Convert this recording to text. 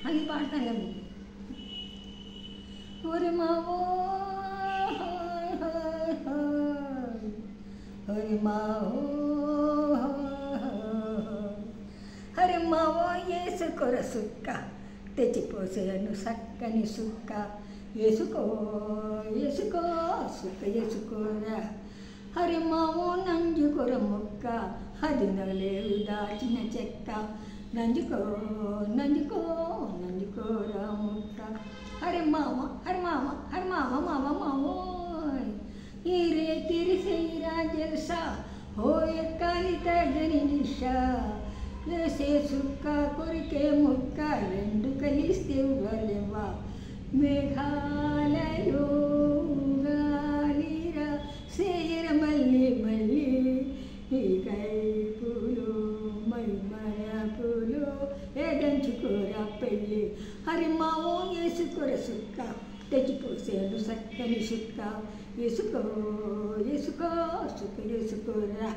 అది పాడతాను. ఒరి మావో ఒరి మావో హరి మావో ఏసుకోర సుక్క తెచ్చిపోసేను సక్కని సుక్క వేసుకో వేసుకో సుక్క వేసుకోరా. హరి మావో నంజుకొర ముక్క అది నగలేవు దాచిన చెక్క నంజుకో నంజుకో నంజుకోరా ముక్క. హరి మామ హరి మామ హరి మామ మామ మావోయ్ ఈ రే తిరిసేరా జల్సా హో ఎక్కాలి తగని నిషా వేసే సుక్క కొరికే ముక్క రెండు కలిస్తే వలెవా మేఘాలయో గాలిరా సేర మల్లి మల్లి ఈ కైపులు మల్మయ పూలు ఏదంచుకోరా పెళ్ళి. హరి మావో వేసుకోర సుక్క తెచ్చిపోసేను సక్కని సుక్క వేసుకో వేసుకో సుక్క వేసుకోరా.